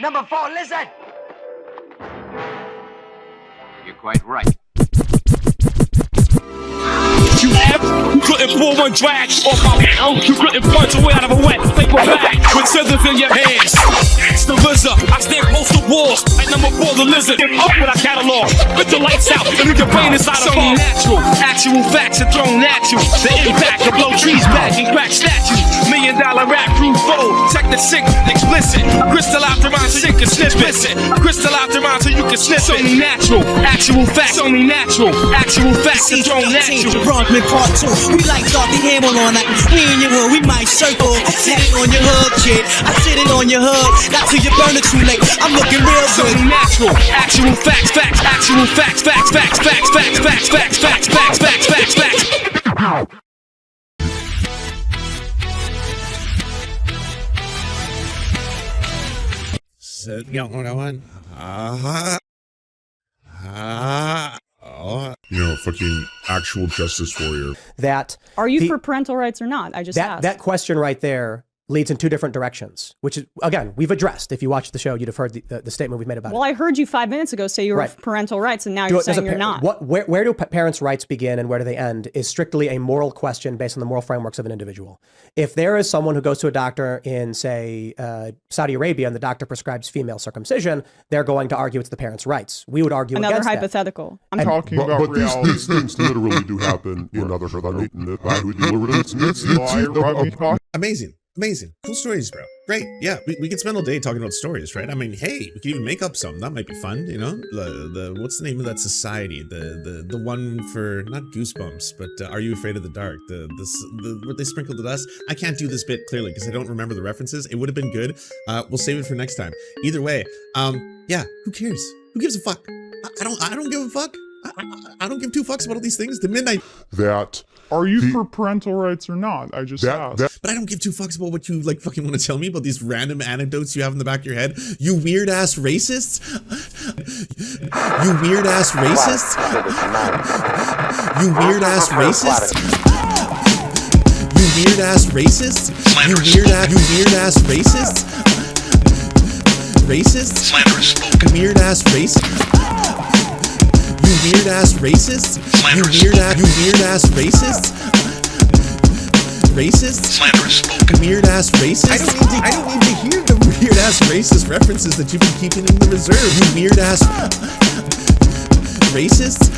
Number 4, listen. You're quite right. You couldn't pull one drag off my mouth. You couldn't punch away out of a wet paper bag with scissors in your hands. It's the RZA. I stand close to walls like number 4 the lizard. Up with our catalog. Put the lights out and leave your brain inside a ball. Natural, actual facts are thrown at you. The impact to blow trees back and crack statues. $1 million rap crew fold. Check the sick, explicit. Crystal out the mind so you can snip it. Crystal out the mind so you can snip it. Only natural, actual facts. Only natural, actual facts are thrown at you. Bronxman Part 2. We like Dorothy Hamill all night. We in your hood, we might circle. Sit it on your hood, kid. I sit it on your hood. Not till you burn it too late. I'm looking real good. Only natural, actual facts, facts, actual facts, facts, facts, facts, facts, facts, facts, facts, facts, facts, facts, facts. So, you know what I want? You know, fucking actual justice warrior. That are you for parental rights or not? I just asked. That question right there leads in 2 different directions, which is, again, we've addressed. If you watched the show, you'd have heard the statement we've made about it. Well, I heard you 5 minutes ago say you were for parental rights, and now you're saying you're not. Where do parents' rights begin and where do they end is strictly a moral question based on the moral frameworks of an individual. If there is someone who goes to a doctor in, say, Saudi Arabia, and the doctor prescribes female circumcision, they're going to argue it's the parents' rights. We would argue another against hypothetical. I'm talking about but these things literally do happen in other Amazing. Amazing. Cool stories, bro. Great. Yeah, we could spend all day talking about stories, right? I mean, hey, we could even make up some. That might be fun, you know? The what's the name of that society? The one for, not Goosebumps, but Are You Afraid of the Dark? The what they sprinkled at us? I can't do this bit clearly because I don't remember the references. It would have been good. We'll save it for next time. Either way, yeah, who cares? Who gives a fuck? I don't give a fuck. I don't give 2 fucks about all these things. The midnight. Are you for parental rights or not? I just asked. But I don't give 2 fucks about what you like fucking want to tell me about these random anecdotes you have in the back of your head. You weird ass racists. You weird ass racists. You weird ass racists. You weird ass racists. You weird ass racists. Racists. Slanderous. Weird ass racists. You weird ass racists. You weird ass racists. Racists. Slanderous. Weird ass racists. I don't need to hear the weird ass racist references that you've been keeping in the reserve. You weird ass racists.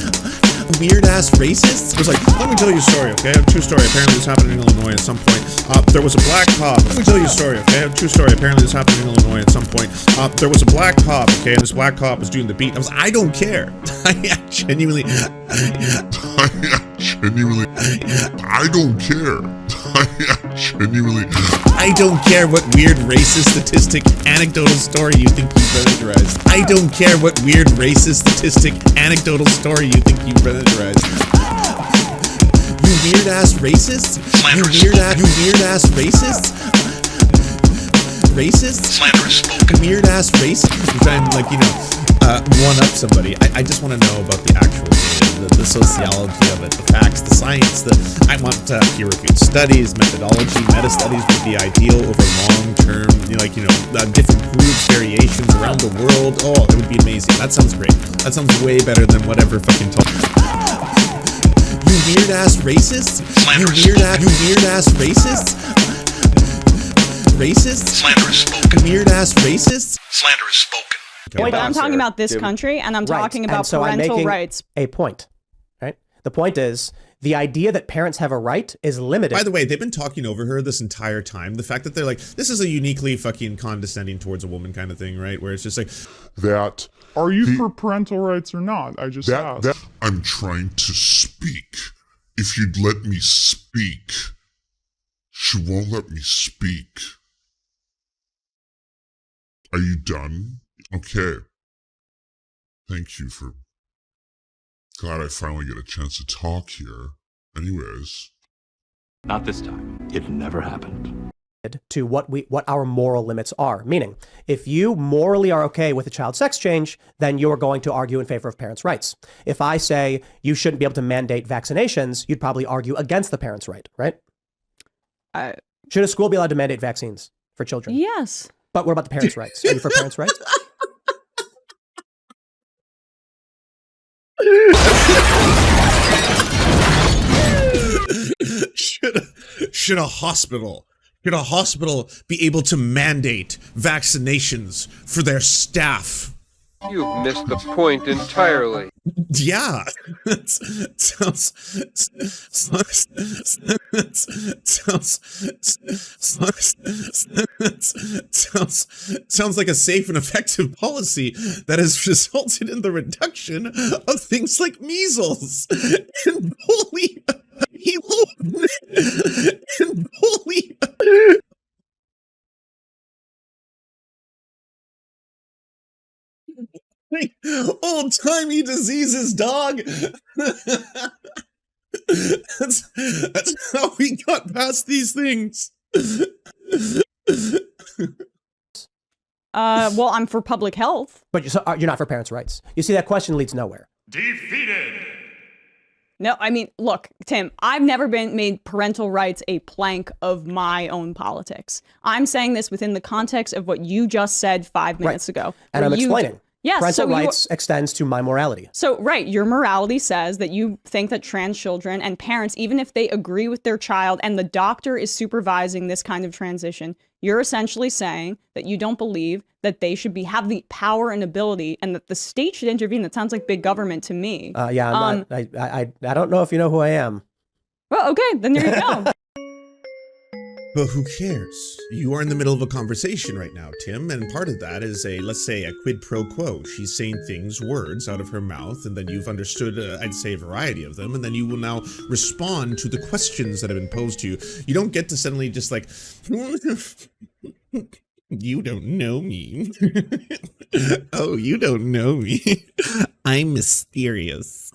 Weird ass racists. It was like, let me tell you a story, okay? I have a true story. Apparently this happened in Illinois at some point. There was a black cop. Let me tell you a story, okay? I have a true story. Apparently this happened in Illinois at some point. There was a black cop, okay? And this black cop was doing the beat. I don't care. I genuinely I don't care. I don't care what weird racist statistic anecdotal story you think you've plagiarized. I don't care what weird racist statistic anecdotal story you think you've plagiarized. You weird ass racists. You weird ass racists. Racists. Slanderous. Weird ass racists. You're trying to, like, you know, one up somebody. I just want to know about the actual data, the sociology of it, the facts, the science. I want peer-reviewed studies, methodology, meta-studies would be ideal over long-term, different groups, variations around the world. Oh, it would be amazing. That sounds great. That sounds way better than whatever fucking talk. You weird ass racists. You weird ass racists. Racists. Slanderous spoken. Weird ass racists. Slanderous spoken. But I'm talking about this country, and I'm talking about parental rights. A point, right? The point is, the idea that parents have a right is limited. By the way, they've been talking over her this entire time. The fact that they're like, this is a uniquely fucking condescending towards a woman kind of thing, right? Where it's just like, are you for parental rights or not? I just asked. I'm trying to speak. If you'd let me speak. She won't let me speak. Are you done? Okay. Thank you for... Glad I finally get a chance to talk here. Anyways. Not this time. It never happened. To what our moral limits are. Meaning, if you morally are okay with a child sex change, then you're going to argue in favor of parents' rights. If I say you shouldn't be able to mandate vaccinations, you'd probably argue against the parents' right, right? Should a school be allowed to mandate vaccines for children? Yes. But what about the parents' rights? Are you for parents' rights? Should a hospital be able to mandate vaccinations for their staff? You've missed the point entirely. Yeah, sounds like a safe and effective policy that has resulted in the reduction of things like measles and polio. Old-timey diseases, dog. That's how we got past these things. Well, I'm for public health. But you're not for parents' rights. You see, that question leads nowhere. Defeated. No, I mean, look, Tim, I've never made parental rights a plank of my own politics. I'm saying this within the context of what you just said 5 minutes ago. And I'm explaining. Yes, parental rights extends to my morality. So, right, your morality says that you think that trans children and parents, even if they agree with their child and the doctor is supervising this kind of transition, you're essentially saying that you don't believe that they should have the power and ability and that the state should intervene. That sounds like big government to me. Yeah, I'm not, I don't know if you know who I am. Well, okay, then there you go. But who cares? You are in the middle of a conversation right now, Tim, and part of that is let's say, a quid pro quo. She's saying words out of her mouth, and then you've understood, I'd say, a variety of them, and then you will now respond to the questions that have been posed to you. You don't get to suddenly just like, you don't know me. Oh, you don't know me. I'm mysterious.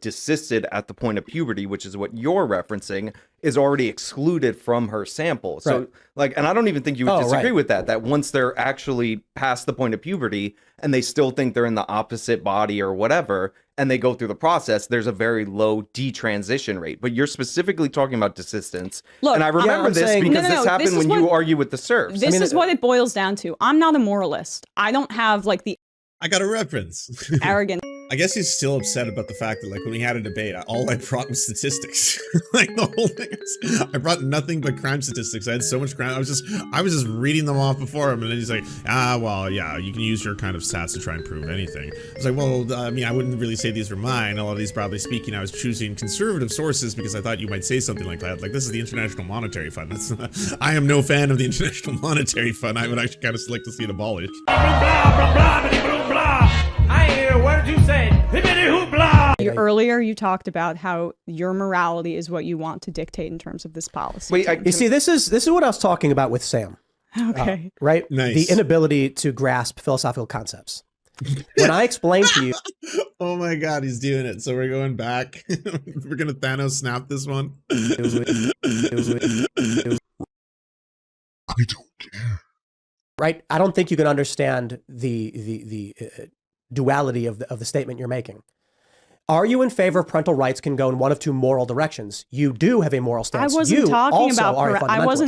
Desisted at the point of puberty, which is what you're referencing, is already excluded from her sample. So, and I don't even think you would disagree with that once they're actually past the point of puberty and they still think they're in the opposite body or whatever, and they go through the process, there's a very low detransition rate. But you're specifically talking about desistance. Look, and I remember this because this happened when you argue with the serfs. This is what it boils down to. I'm not a moralist. I don't have like the... I got a reference. Arrogant. I guess he's still upset about the fact that, like, when we had a debate, all I brought was statistics. Like, the whole thing is, I brought nothing but crime statistics. I had so much crime. I was just reading them off before him, and then he's like, well, yeah, you can use your kind of stats to try and prove anything. I was like, well, I mean, I wouldn't really say these were mine. A lot of these, broadly speaking, I was choosing conservative sources because I thought you might say something like that. Like, this is the International Monetary Fund. That's not, I am no fan of the International Monetary Fund. I would actually kind of like to see it abolished. What did you say? Earlier, you talked about how your morality is what you want to dictate in terms of this policy. Wait, you see, this is what I was talking about with Sam. Okay. Right? Nice. The inability to grasp philosophical concepts. When I explained to you... Oh my god, he's doing it. So we're going back. We're going to Thanos snap this one. I don't care. Right? I don't think you can understand the duality of the statement you're making. Are you in favor of parental rights can go in one of two moral directions? You do have a moral stance. I wasn't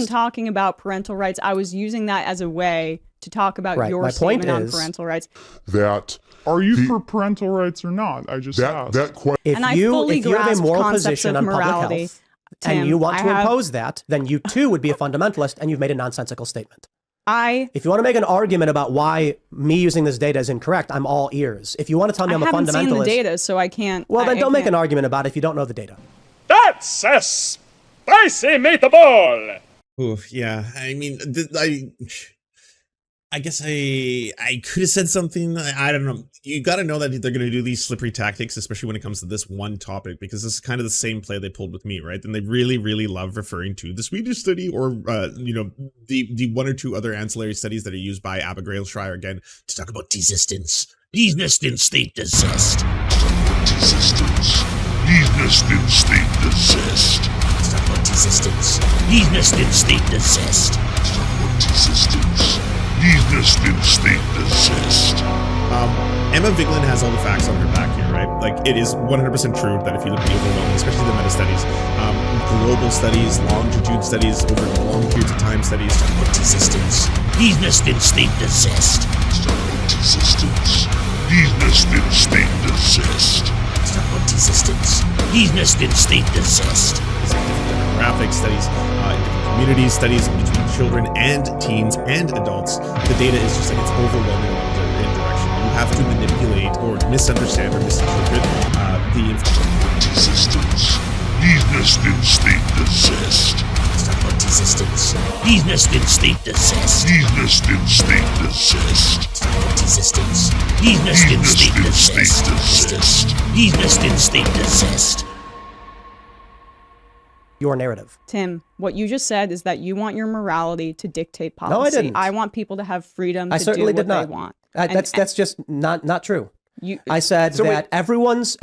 talking about parental rights. I was using that as a way to talk about your My statement point on is parental rights. Are you for parental rights or not? I just asked. If you have a moral position on public health and you want to impose that, then you too would be a fundamentalist, and you've made a nonsensical statement. If you want to make an argument about why me using this data is incorrect, I'm all ears. If you want to tell me I'm a fundamentalist... I haven't seen the data, so I can't... Well, then don't make an argument about it if you don't know the data. That's a spicy meatball! Oof, yeah. I mean, I guess I could have said something. I don't know. You got to know that they're going to do these slippery tactics, especially when it comes to this one topic, because this is kind of the same play they pulled with me, right? And they really, really love referring to the Swedish study or, you know, the one or two other ancillary studies that are used by Abigail Schreier again to talk about desistance. Desistance, state desist. Desistance. Desistance, state desist. Let's talk about desistance. Desistance, state desist. Let's talk about desistance. Desistance, state desist. Emma Vigeland has all the facts on her back here, right? Like, it is 100% true that if you look at the overwhelming, especially the meta studies, global studies, longitude studies, over long periods of time studies, talk about desistance. Business in state desist. Resistance. Business in state desist. Stubborn resistance. Business in state desist. Demographic studies, different community studies between children and teens and adults. The data is just like it's overwhelming in direction. You have to manipulate or misunderstand or misinterpret the information. Resistance. Business in state desist. Stubborn resistance. Business in state desist. Business in state desist. Stubborn resistance. Business in state desist. Business in state desist. Your narrative. Tim, what you just said is that you want your morality to dictate policy. No, I didn't. I want people to have freedom I to certainly do did what not. they want. That's just not true. I said that everyone's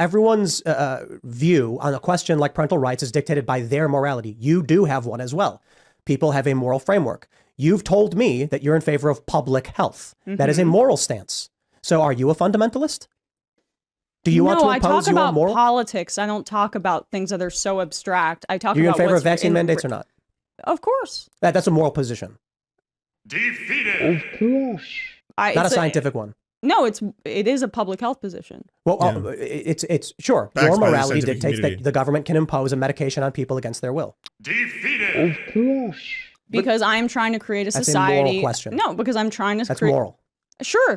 view on a question like parental rights is dictated by their morality. You do have one as well. People have a moral framework. You've told me that you're in favor of public health. That is a moral stance. So are you a fundamentalist? Do you want to impose I talk your about moral? politics. I don't talk about things that are so abstract. I talk You're about in favor what's of vaccine in- mandates or not? Of course. That's a moral position. Defeated. Of course. Not a scientific one. No, it is a public health position. Well, it's sure. Backed Your by the morality scientific dictates community. that the government can impose a medication on people against their will. Defeated. Of course. Because I'm trying to create a That's society. a moral question. No, because I'm trying to That's create. moral. Sure.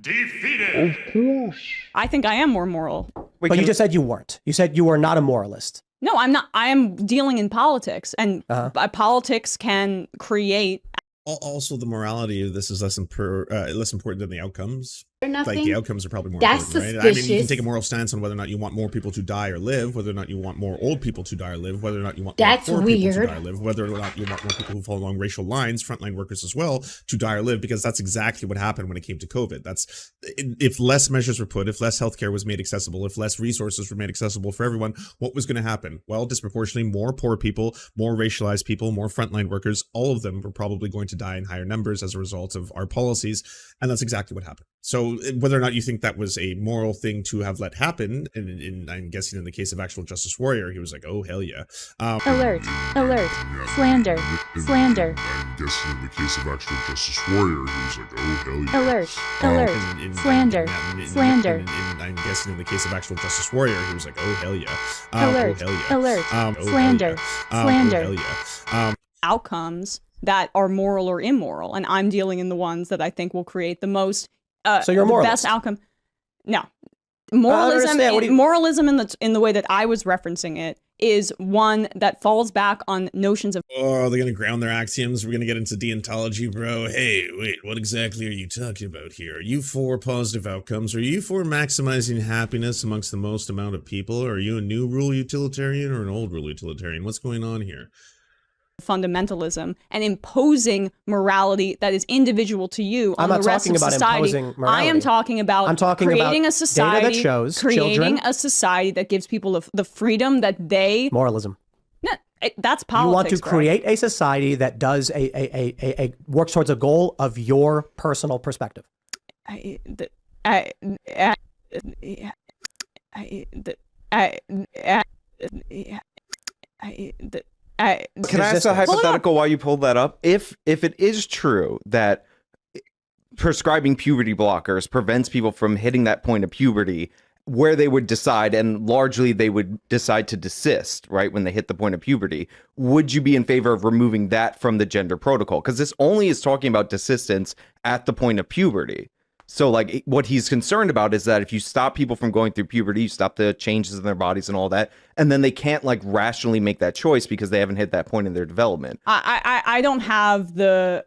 Defeated. Of course. I think I am more moral. But you just said you weren't. You said you were not a moralist. No, I'm not. I am dealing in politics, and politics can create. Also, the morality of this is less important than the outcomes. Nothing. Like the outcomes are probably more That's important, right? I mean, you can suspicious. take a moral stance on whether or not you want more people to die or live, whether or not you want more old people to die or live, whether or not you want That's more poor people to weird. die or live, whether or not you want more people who fall along racial lines, frontline workers as well, to die or live, because that's exactly what happened when it came to COVID. That's if less measures were put, if less healthcare was made accessible, if less resources were made accessible for everyone, what was going to happen? Well, disproportionately more poor people, more racialized people, more frontline workers, all of them were probably going to die in higher numbers as a result of our policies, and that's exactly what happened. So whether or not you think that was a moral thing to have let happen, and I'm guessing in the case of actual Justice Warrior, he was like, oh, hell yeah. Alert, alert, slander, slander. I'm guessing in the case of actual Justice Warrior, he was like, oh, hell yeah. Alert, alert, slander, slander. And I'm guessing in the case of actual Justice Warrior, he was like, oh, hell yeah. Alert, oh, hell yeah. alert, oh, slander, hell yeah. slander. Oh, hell yeah. Outcomes that are moral or immoral, and I'm dealing in the ones that I think will create the most. So you're a the moralist. best outcome. No, moralism. understand. What do you- Moralism in the way that I was referencing it is one that falls back on notions of. Oh, they're gonna ground their axioms. We're gonna get into deontology, bro. Hey, wait, what exactly are you talking about here? Are you for positive outcomes? Are you for maximizing happiness amongst the most amount of people? Are you a new rule utilitarian or an old rule utilitarian? What's going on here? Fundamentalism and imposing morality that is individual to you on I'm not the rest talking of about society. imposing morality. I am talking about I'm talking creating about a society data that shows creating children- a society that gives people the freedom that they. Moralism. No, that's politics. You want to bro. create a society that does a works towards a goal of your personal perspective. Can I ask a hypothetical while you pull that up? If it is true that prescribing puberty blockers prevents people from hitting that point of puberty where they would decide, and largely they would decide to desist, right, when they hit the point of puberty, would you be in favor of removing that from the gender protocol? Because this only is talking about desistance at the point of puberty. So, like, what he's concerned about is that if you stop people from going through puberty, you stop the changes in their bodies and all that, and then they can't, like, rationally make that choice because they haven't hit that point in their development. I don't have the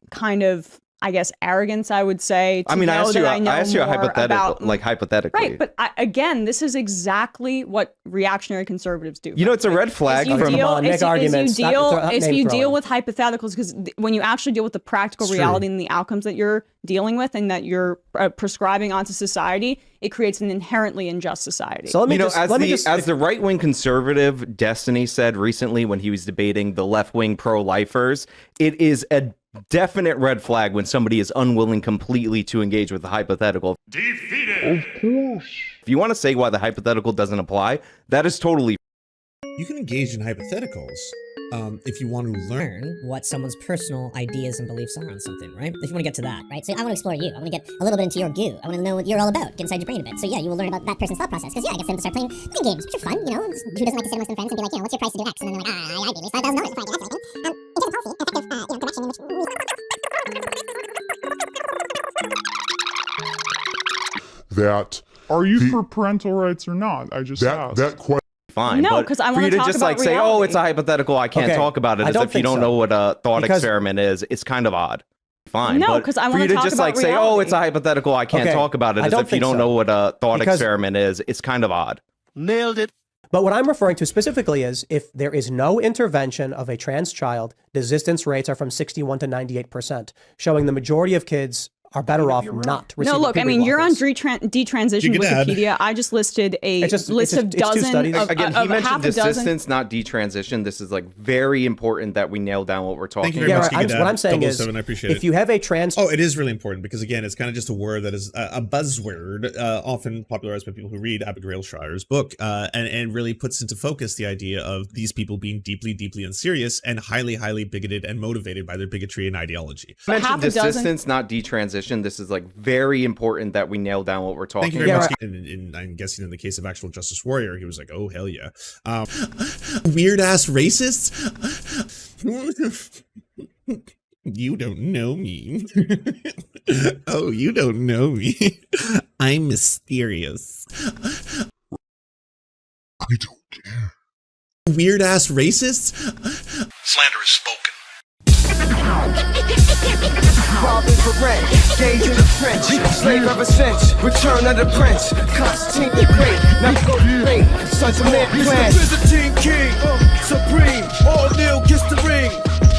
kind of, I guess, arrogance, I would say. To I mean, I know asked that you, I know I asked you a more hypothetical, about, like, hypothetically. Right, but again, this is exactly what reactionary conservatives do. You know, it's a red flag If you from... deal, make arguments, if you deal throwing. with hypotheticals, because when you actually deal with the practical reality and the outcomes that you're dealing with and that you're prescribing onto society, it creates an inherently unjust society. So let me as the right-wing conservative Destiny said recently when he was debating the left-wing pro-lifers, it is a definite red flag when somebody is unwilling completely to engage with the hypothetical. Defeated. Of course. If you want to say why the hypothetical doesn't apply, that is totally You can engage in hypotheticals if you want to learn what someone's personal ideas and beliefs are on something, right? If you want to get to that, right? So I want to explore you. I want to get a little bit into your goo. I want to know what you're all about. Get inside your brain a bit. So yeah, you will learn about that person's thought process. Because yeah, I get them to start playing mind games, which are fun, you know? Who doesn't like to sit amongst some friends and be like, you know, what's your price to do X? And then they're like, I'd be at least $5,000 before I do X, right? In terms of policy, effective, direction in which that are you for parental rights or not? I just asked. That question. Fine. No, because I want to talk just about like say, oh, it's a hypothetical, I can't talk about it, as if you don't know what a thought experiment is. It's kind of odd. Fine. No, because I want to talk just about like say, oh, it's a hypothetical, I can't talk about it, as if you don't know what a thought experiment is. It's kind of odd. Nailed it. But what I'm referring to specifically is if there is no intervention of a trans child, desistance rates are from 61 to 98%, showing the majority of kids are better off not receiving. No, look, I mean, you're on detransition Wikipedia. I just listed a list of dozen. Again, he mentioned desistance, not detransition. This is like very important that we nail down what we're talking about. about. Thank you very much, what I'm saying is, I appreciate if you have a trans... Oh, it is really important because, again, it's kind of just a word that is a buzzword, often popularized by people who read Abigail Schreier's book, and really puts into focus the idea of these people being deeply, deeply unserious and highly, highly bigoted and motivated by their bigotry and ideology. I mentioned desistance, not detransition. This is like very important that we nail down what we're talking Thank you very about. much. And I'm guessing in the case of Actual Justice Warrior, he was like, oh, hell yeah. Weird ass racists? You don't know me. Oh, you don't know me. I'm mysterious. I don't care. Weird ass racists? Slander is spoken. Robbing for rent, gauge in the French, slave ever since, return of the prince, Constantine the Great, now go great, sons of man clan. Byzantine king, supreme, all Neil gets the ring.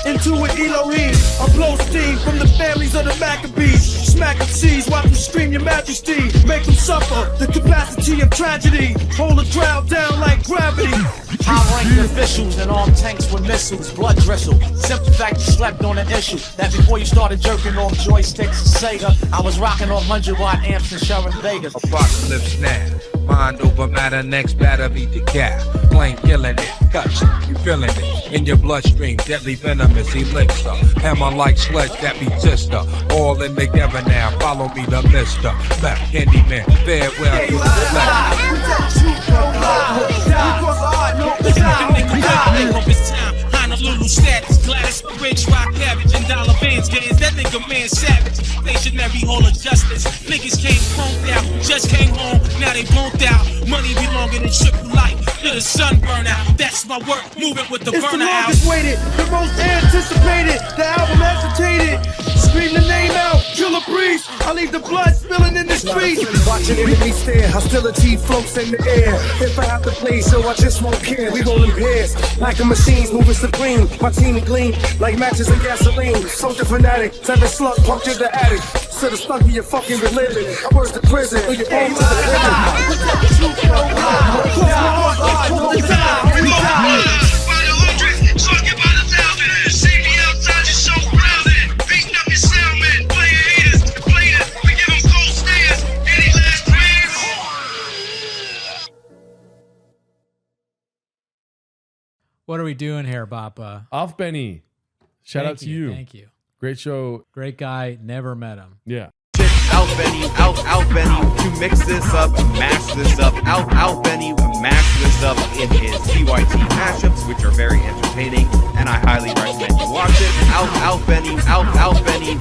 Into it Elohim, I blow steam from the families of the Maccabees. Smack them seas, watch them scream your majesty. Make them suffer the capacity of tragedy. Hold a crowd down like gravity. High-ranked officials and armed tanks with missiles, blood bristle. Simple fact you slept on an issue. That before you started jerking off joysticks and Sega, I was rocking off 100-watt amps and Sharon Vegas. Apocalypse now. Mind over matter, next batter beat the cat. Flame killing it, touch, you feeling it. In your bloodstream, deadly venomous elixir. Hammer like sledge that be sister. All in together now, follow me the mister. Left Candyman, farewell to the left. Honolulu status, Gladys, rich, rock cabbage, and dollar bands. Getting that nigga man savage. Stationary hall of justice. Niggas came home out, just came home, now they blown out. Money belonging in triple life, till the sun burn out. That's my work, moving with the burner out. It's the longest waited, the most anticipated. The album hesitated. Scream the name out, kill a breeze. I leave the blood spilling in the street. Watching enemies stare, hostility floats in the air. If I have to play, so I just won't care. We roll in pairs, like the machines moving supreme. My team gleam, like matches and gasoline. Soldier fanatic, seven slug punctured the attic. Should've stuck to your fucking religion. I burst the prison, or your own to the prison. Close my heart, hold it down, we die. What are we doing here, Bappa? Off Benny. Shout out to you. Thank you. Great show. Great guy. Never met him. Yeah. Check out Benny, out Benny, to mix this up, mash this up, out Benny, mash this up in his TYT mashups, which are very entertaining, and I highly recommend you watch it. Out Benny, out Benny.